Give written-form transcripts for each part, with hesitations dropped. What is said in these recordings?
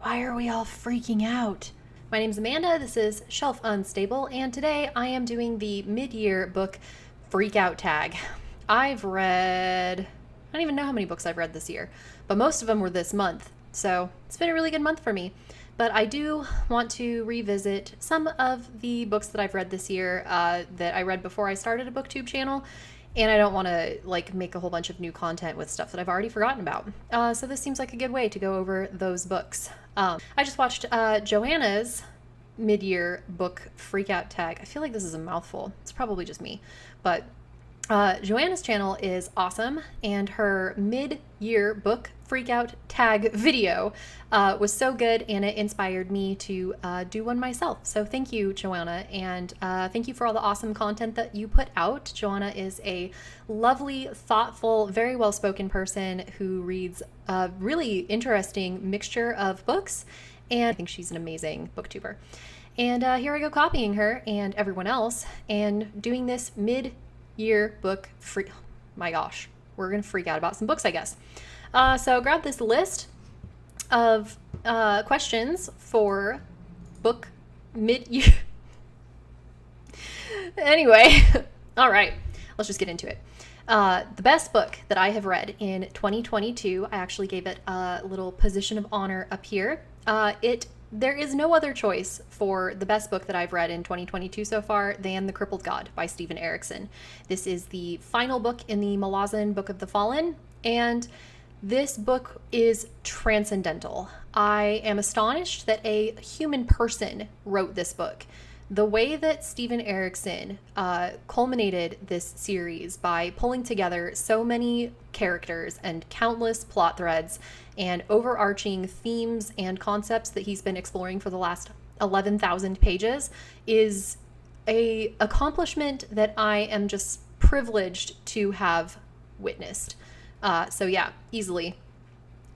Why are we all freaking out? My name's Amanda, this is Shelf Unstable, and today I am doing the mid-year book freakout tag. I don't even know how many books I've read this year, but most of them were this month, so it's been a really good month for me. But I do want to revisit some of the books that I've read this year that I read before I started a booktube channel, and I don't want to make a whole bunch of new content with stuff that I've already forgotten about. So this seems like a good way to go over those books. I just watched Johanna's mid-year book freakout tag. I feel like this is a mouthful. It's probably just me, but Joanna's channel is awesome, and her mid-year book freakout tag video was so good, and it inspired me to do one myself. So thank you, Joanna, and thank you for all the awesome content that you put out. Joanna is a lovely, thoughtful, very well-spoken person who reads a really interesting mixture of books, and I think she's an amazing booktuber. And here I go copying her and everyone else and doing this mid-year book my gosh, we're gonna freak out about some books, I guess. So grab this list of questions for book mid-year. Anyway, all right, let's just get into it. The best book that I have read in 2022, I actually gave it a little position of honor up here. There is no other choice for the best book that I've read in 2022 so far than The Crippled God by Steven Erikson. This is the final book in the Malazan Book of the Fallen, and this book is transcendental. I am astonished that a human person wrote this book. The way that Steven Erikson culminated this series by pulling together so many characters and countless plot threads and overarching themes and concepts that he's been exploring for the last 11,000 pages is an accomplishment that I am just privileged to have witnessed. So yeah, easily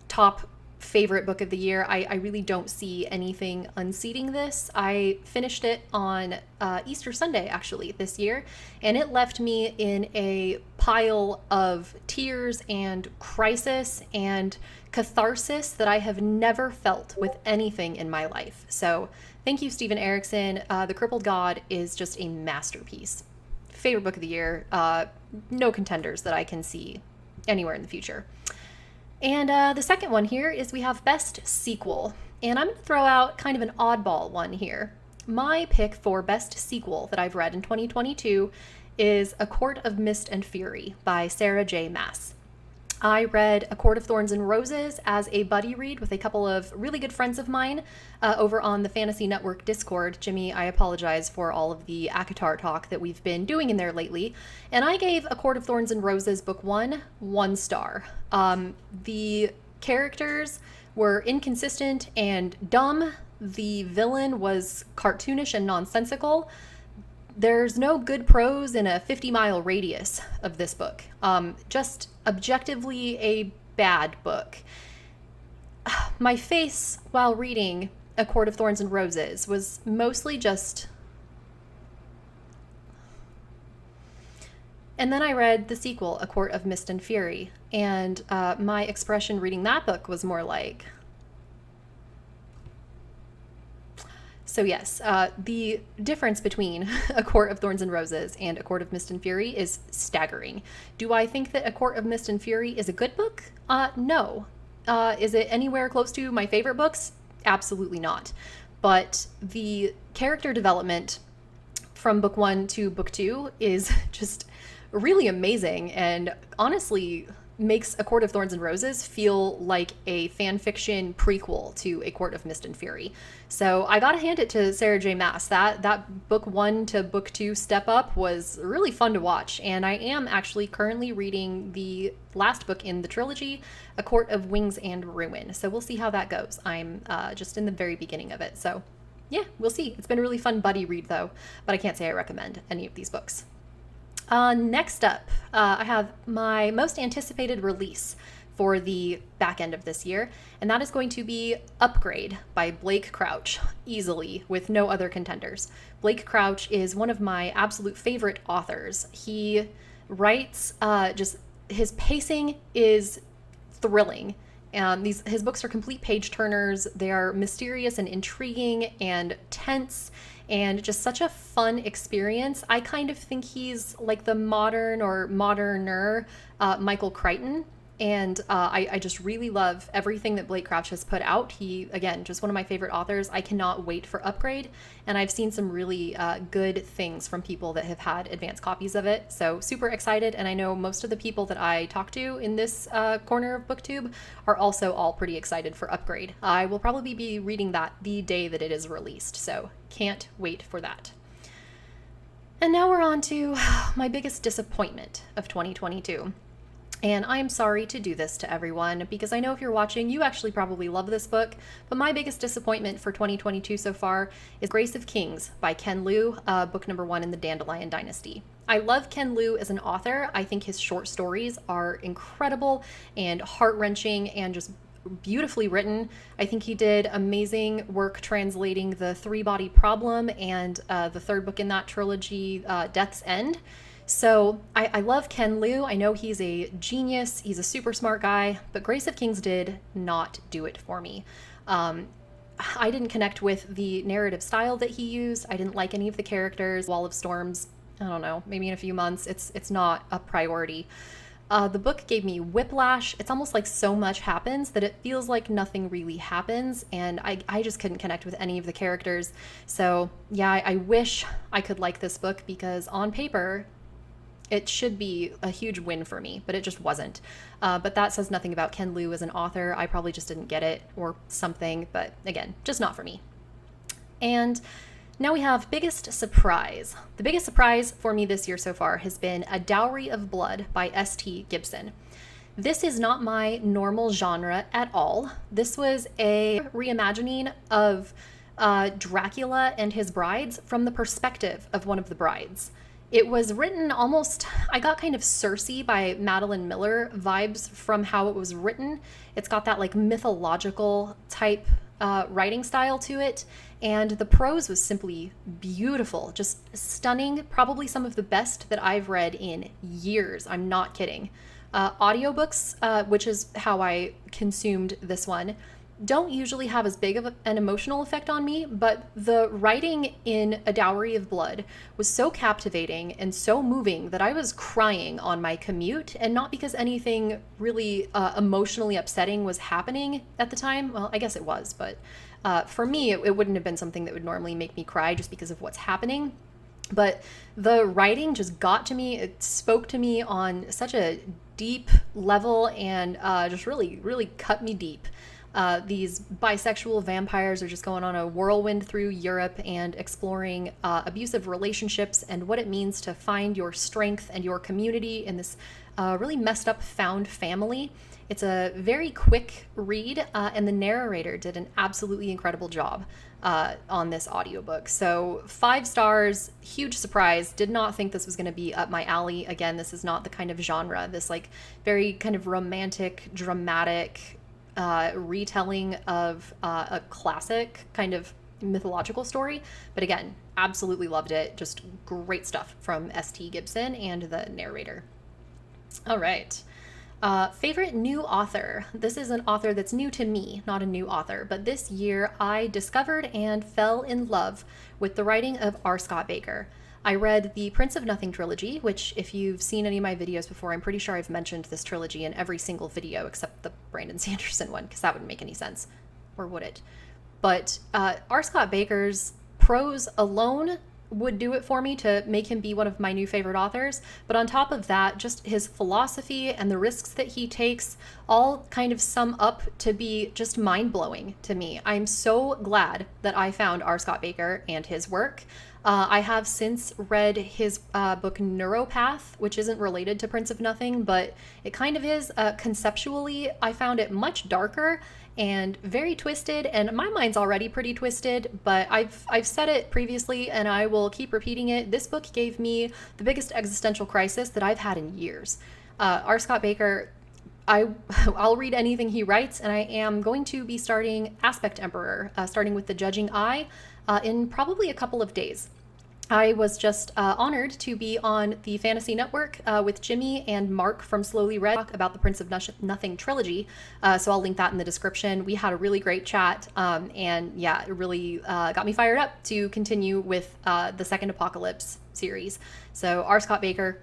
top favorite book of the year. I really don't see anything unseating this. I finished it on Easter Sunday, actually, this year, and it left me in a pile of tears and crisis and catharsis that I have never felt with anything in my life. So thank you, Steven Erikson. The Crippled God is just a masterpiece. Favorite book of the year. No contenders that I can see anywhere in the future. And the second one here is we have Best Sequel. And I'm going to throw out kind of an oddball one here. My pick for Best Sequel that I've read in 2022 is A Court of Mist and Fury by Sarah J. Maas. I read A Court of Thorns and Roses as a buddy read with a couple of really good friends of mine over on the Fantasy Nuttwork Discord. Jimmy, I apologize for all of the ACOTAR talk that we've been doing in there lately. And I gave A Court of Thorns and Roses book 1 star. The characters were inconsistent and dumb. The villain was cartoonish and nonsensical. There's no good prose in a 50-mile radius of this book. Just objectively a bad book. My face while reading A Court of Thorns and Roses was mostly just... And then I read the sequel, A Court of Mist and Fury, and my expression reading that book was more like... So yes, the difference between A Court of Thorns and Roses and A Court of Mist and Fury is staggering. Do I think that A Court of Mist and Fury is a good book? No. Is it anywhere close to my favorite books? Absolutely not. But the character development from book 1 to book 2 is just really amazing, and honestly makes A Court of Thorns and Roses feel like a fan fiction prequel to A Court of Mist and Fury. So I gotta hand it to Sarah J. Maas. That book 1 to book 2 step up was really fun to watch, and I am actually currently reading the last book in the trilogy, A Court of Wings and Ruin. So we'll see how that goes. I'm just in the very beginning of it. So yeah, we'll see. It's been a really fun buddy read though, but I can't say I recommend any of these books. Next up, I have my most anticipated release for the back end of this year, and that is going to be Upgrade by Blake Crouch, easily, with no other contenders. Blake Crouch is one of my absolute favorite authors. He writes, his pacing is thrilling, His books are complete page turners. They are mysterious and intriguing and tense and just such a fun experience. I kind of think he's like the modern or moderner Michael Crichton. And I just really love everything that Blake Crouch has put out. He, again, just one of my favorite authors. I cannot wait for Upgrade. And I've seen some really good things from people that have had advanced copies of it. So super excited. And I know most of the people that I talk to in this corner of BookTube are also all pretty excited for Upgrade. I will probably be reading that the day that it is released. So can't wait for that. And now we're on to my biggest disappointment of 2022. And I'm sorry to do this to everyone, because I know if you're watching, you actually probably love this book, but my biggest disappointment for 2022 so far is Grace of Kings by Ken Liu, book number 1 in the Dandelion Dynasty. I love Ken Liu as an author. I think his short stories are incredible and heart-wrenching and just beautifully written. I think he did amazing work translating the Three-Body Problem and the third book in that trilogy, Death's End. So I love Ken Liu. I know he's a genius. He's a super smart guy, but Grace of Kings did not do it for me. I didn't connect with the narrative style that he used. I didn't like any of the characters. Wall of Storms, I don't know, maybe in a few months. It's not a priority. The book gave me whiplash. It's almost like so much happens that it feels like nothing really happens, and I just couldn't connect with any of the characters. So yeah, I wish I could like this book, because on paper, it should be a huge win for me, but it just wasn't. But that says nothing about Ken Liu as an author. I probably just didn't get it or something, but again, just not for me. And now we have biggest surprise. The biggest surprise for me this year so far has been A Dowry of Blood by S.T. Gibson. This is not my normal genre at all. This was a reimagining of Dracula and his brides from the perspective of one of the brides. It was written almost, I got kind of Cersei by Madeline Miller vibes from how it was written. It's got that like mythological type writing style to it. And the prose was simply beautiful, just stunning, probably some of the best that I've read in years. I'm not kidding. Audiobooks, which is how I consumed this one, don't usually have as big of an emotional effect on me, but the writing in A Dowry of Blood was so captivating and so moving that I was crying on my commute, and not because anything really emotionally upsetting was happening at the time. Well, I guess it was, but for me, it wouldn't have been something that would normally make me cry just because of what's happening. But the writing just got to me. It spoke to me on such a deep level and just really, really cut me deep. These bisexual vampires are just going on a whirlwind through Europe and exploring abusive relationships and what it means to find your strength and your community in this really messed up found family. It's a very quick read, and the narrator did an absolutely incredible job on this audiobook. So 5 stars, huge surprise. Did not think this was going to be up my alley. Again, this is not the kind of genre, this like very kind of romantic, dramatic retelling of a classic kind of mythological story. But again, absolutely loved it. Just great stuff from S.T. Gibson and the narrator. All right. Favorite new author. This is an author that's new to me, not a new author, but this year I discovered and fell in love with the writing of R. Scott Baker. I read the Prince of Nothing trilogy, which if you've seen any of my videos before, I'm pretty sure I've mentioned this trilogy in every single video except the Brandon Sanderson one, because that wouldn't make any sense. Or would it? But R. Scott Baker's prose alone would do it for me to make him be one of my new favorite authors. But on top of that, just his philosophy and the risks that he takes all kind of sum up to be just mind-blowing to me. I'm so glad that I found R. Scott Baker and his work. I have since read his book Neuropath, which isn't related to Prince of Nothing, but it kind of is. Conceptually, I found it much darker and very twisted, and my mind's already pretty twisted, but I've said it previously and I will keep repeating it. This book gave me the biggest existential crisis that I've had in years. R. Scott Baker, I'll read anything he writes, and I am going to be starting Aspect Emperor, starting with The Judging Eye, in probably a couple of days. I was just honored to be on the Fantasy Network with Jimmy and Mark from Slowly Read about the Prince of Nothing trilogy. So I'll link that in the description. We had a really great chat, and yeah, it really got me fired up to continue with the second Apocalypse series. So R. Scott Baker,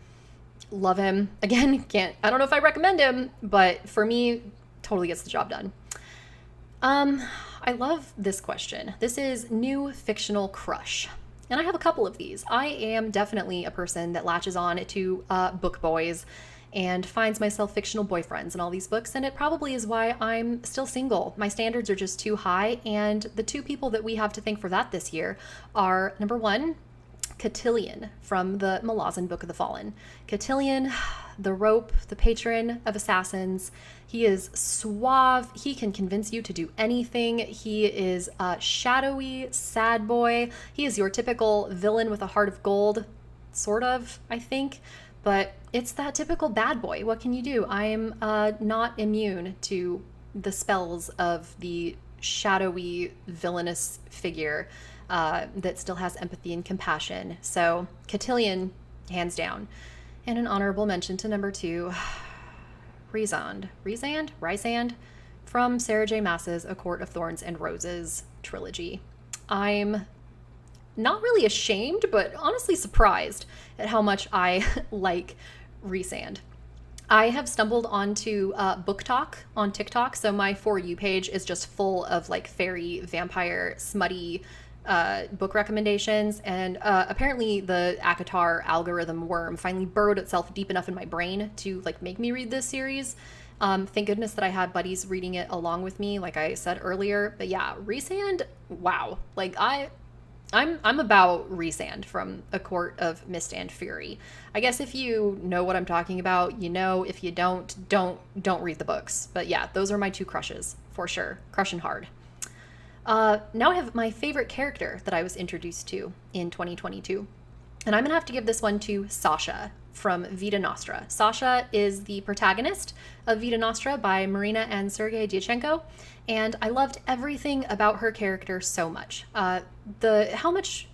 love him. Again, I don't know if I recommend him, but for me, totally gets the job done. I love this question. This is new fictional crush. And I have a couple of these. I am definitely a person that latches on to book boys and finds myself fictional boyfriends in all these books, and it probably is why I'm still single. My standards are just too high, and the two people that we have to thank for that this year are, number one, Cotillion from the Malazan Book of the Fallen. Cotillion, the rope, the patron of assassins. He is suave. He can convince you to do anything. He is a shadowy, sad boy. He is your typical villain with a heart of gold, sort of, I think. But it's that typical bad boy. What can you do? I am not immune to the spells of the shadowy, villainous figure that still has empathy and compassion. So Cotillion, hands down. And an honorable mention to number two, Rhysand from Sarah J. Maas's A Court of Thorns and Roses trilogy. I'm not really ashamed, but honestly surprised at how much I like Rhysand. I have stumbled onto Book Talk on TikTok, so my For You page is just full of like fairy, vampire, smutty book recommendations, and apparently the ACOTAR algorithm worm finally burrowed itself deep enough in my brain to like make me read this series. Thank goodness that I had buddies reading it along with me, like I said earlier. But yeah, Rhysand, wow, like I'm about Rhysand from A Court of Mist and Fury. I guess if you know what I'm talking about, you know. If you don't read the books. But yeah, those are my two crushes for sure, crushing hard. Now I have my favorite character that I was introduced to in 2022. And I'm going to have to give this one to Sasha from Vita Nostra. Sasha is the protagonist of Vita Nostra by Marina and Sergei Dyachenko. And I loved everything about her character so much. How much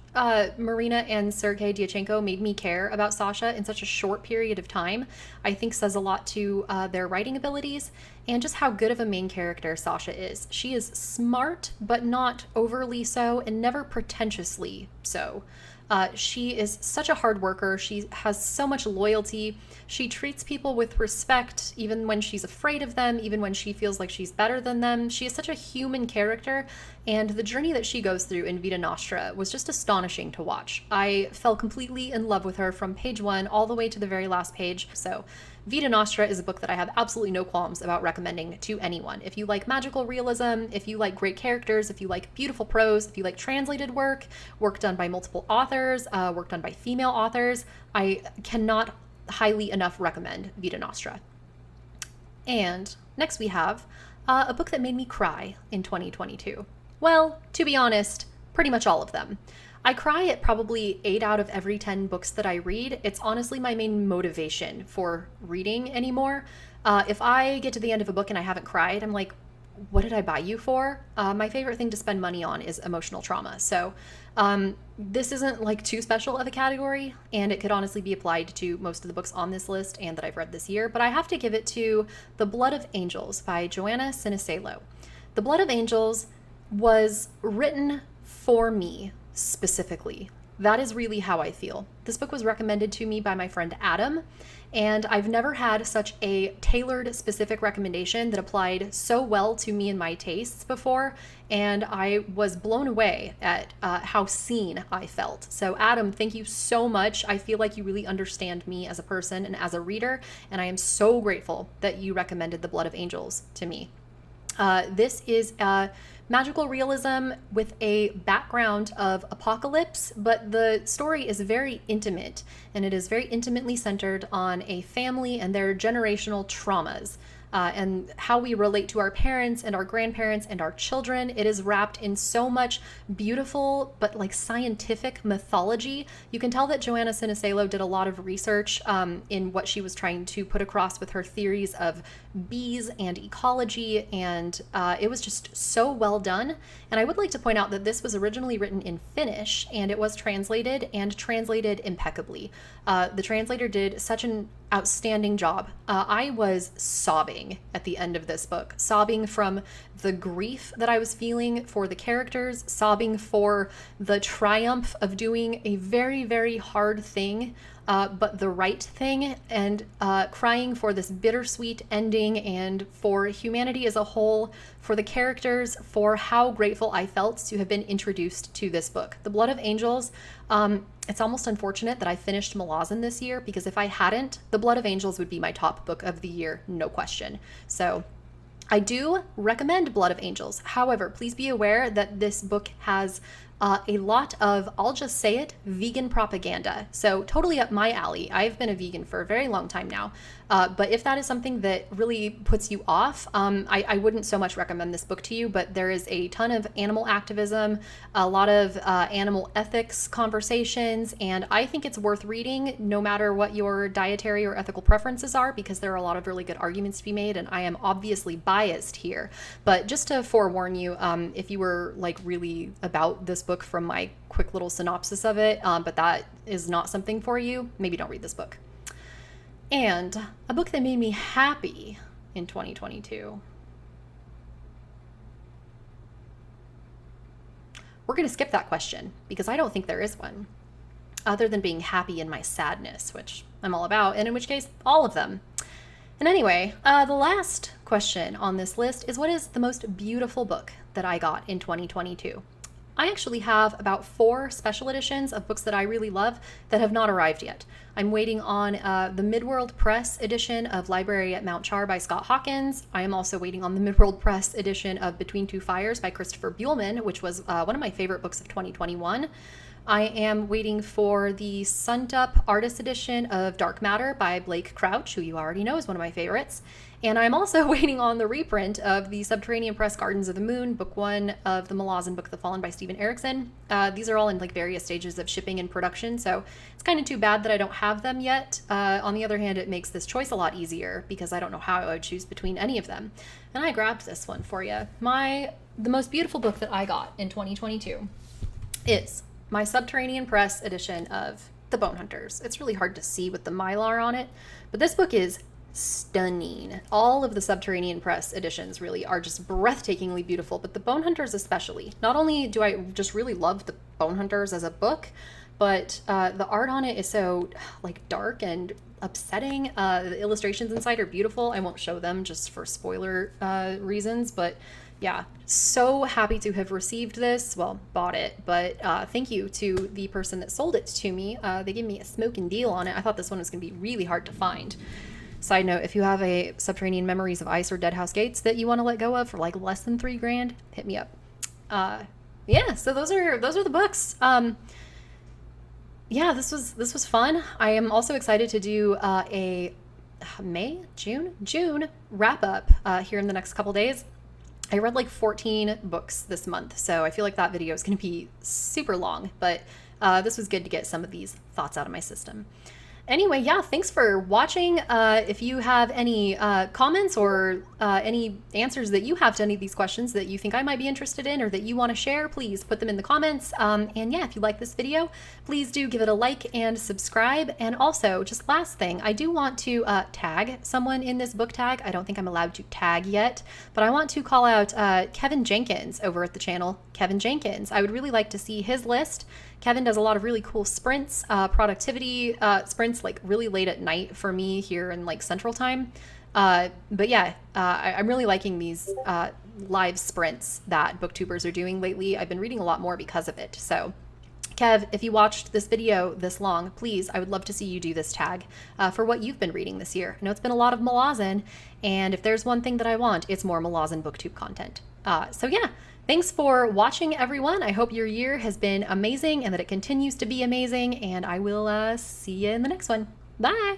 Marina and Sergei Dyachenko made me care about Sasha in such a short period of time, I think says a lot to their writing abilities and just how good of a main character Sasha is. She is smart, but not overly so, and never pretentiously so. She is such a hard worker. She has so much loyalty. She treats people with respect, even when she's afraid of them, even when she feels like she's better than them. She is such a human character, and the journey that she goes through in Vita Nostra was just astonishing to watch. I fell completely in love with her from page 1 all the way to the very last page. So Vita Nostra is a book that I have absolutely no qualms about recommending to anyone. If you like magical realism, if you like great characters, if you like beautiful prose, if you like translated work done by multiple authors, work done by female authors, I cannot highly enough recommend Vita Nostra. And next we have a book that made me cry in 2022. Well, to be honest, pretty much all of them. I cry at probably 8 out of every 10 books that I read. It's honestly my main motivation for reading anymore. If I get to the end of a book and I haven't cried, I'm like, what did I buy you for? My favorite thing to spend money on is emotional trauma. So this isn't like too special of a category, and it could honestly be applied to most of the books on this list and that I've read this year, but I have to give it to The Blood of Angels by Johanna. The Blood of Angels was written for me specifically. That is really how I feel. This book was recommended to me by my friend Adam, and I've never had such a tailored, specific recommendation that applied so well to me and my tastes before, and I was blown away at how seen I felt. So Adam, thank you so much. I feel like you really understand me as a person and as a reader, and I am so grateful that you recommended The Blood of Angels to me. This is magical realism with a background of apocalypse, but the story is very intimate, and it is very intimately centered on a family and their generational traumas, and how we relate to our parents and our grandparents and our children. It is wrapped in so much beautiful but like scientific mythology. You can tell that Johanna Sinisalo did a lot of research in what she was trying to put across with her theories of bees and ecology, and it was just so well done. And I would like to point out that this was originally written in Finnish, and it was translated impeccably. The translator did such an outstanding job. I was sobbing at the end of this book, sobbing from the grief that I was feeling for the characters, sobbing for the triumph of doing a very, very hard thing, but the right thing, and crying for this bittersweet ending, and for humanity as a whole, for the characters, for how grateful I felt to have been introduced to this book. The Blood of Angels, it's almost unfortunate that I finished Malazan this year, because if I hadn't, The Blood of Angels would be my top book of the year, no question. So I do recommend Blood of Angels. However, please be aware that this book has a lot of, I'll just say it, vegan propaganda. So totally up my alley. I've been a vegan for a very long time now. But if that is something that really puts you off, I wouldn't so much recommend this book to you, but there is a ton of animal activism, a lot of animal ethics conversations, and I think it's worth reading no matter what your dietary or ethical preferences are, because there are a lot of really good arguments to be made, and I am obviously biased here. But just to forewarn you, if you were like really about this book from my quick little synopsis of it, but that is not something for you, maybe don't read this book. And a book that made me happy in 2022. We're going to skip that question because I don't think there is one, other than being happy in my sadness, which I'm all about, and in which case, all of them. And anyway, the last question on this list is, what is the most beautiful book that I got in 2022? I actually have about 4 special editions of books that I really love that have not arrived yet. I'm waiting on the Midworld Press edition of Library at Mount Char by Scott Hawkins. I am also waiting on the Midworld Press edition of Between Two Fires by Christopher Buehlman, which was one of my favorite books of 2021. I am waiting for the Sunned Up Artist edition of Dark Matter by Blake Crouch, who you already know is one of my favorites. And I'm also waiting on the reprint of the Subterranean Press Gardens of the Moon, book 1 of the Malazan book, The Fallen by Stephen Erickson. These are all in like various stages of shipping and production, so it's kind of too bad that I don't have them yet. On the other hand, it makes this choice a lot easier because I don't know how I would choose between any of them. And I grabbed this one for you. The most beautiful book that I got in 2022 is my Subterranean Press edition of The Bone Hunters. It's really hard to see with the Mylar on it, but this book is stunning. All of the Subterranean Press editions really are just breathtakingly beautiful, but the Bone Hunters especially. Not only do I just really love the Bone Hunters as a book, but the art on it is so like dark and upsetting. The illustrations inside are beautiful. I won't show them just for spoiler reasons, but yeah, so happy to have received this. Well, bought it, but thank you to the person that sold it to me. They gave me a smoking deal on it. I thought this one was going to be really hard to find. Side note, if you have a Subterranean Memories of Ice or Dead House Gates that you want to let go of for like less than $3,000, hit me up. Yeah, so those are the books. Yeah, this was fun. I am also excited to do a June wrap up here in the next couple days. I read like 14 books this month, so I feel like that video is going to be super long, but this was good to get some of these thoughts out of my system. Anyway, yeah, thanks for watching. If you have any comments or any answers that you have to any of these questions that you think I might be interested in or that you want to share, please put them in the comments. And yeah, if you like this video, please do give it a like and subscribe. And also, just last thing, I do want to tag someone in this book tag. I don't think I'm allowed to tag yet, but I want to call out Kevin Jenkins over at the channel, Kevin Jenkins. I would really like to see his list. Kevin does a lot of really cool sprints, productivity sprints, like really late at night for me here in like Central Time. But yeah, I'm really liking these live sprints that booktubers are doing lately. I've been reading a lot more because of it. So Kev, if you watched this video this long, please, I would love to see you do this tag for what you've been reading this year. I know it's been a lot of Malazan, and if there's one thing that I want, it's more Malazan booktube content. So yeah. Thanks for watching, everyone. I hope your year has been amazing and that it continues to be amazing, and I will see you in the next one. Bye!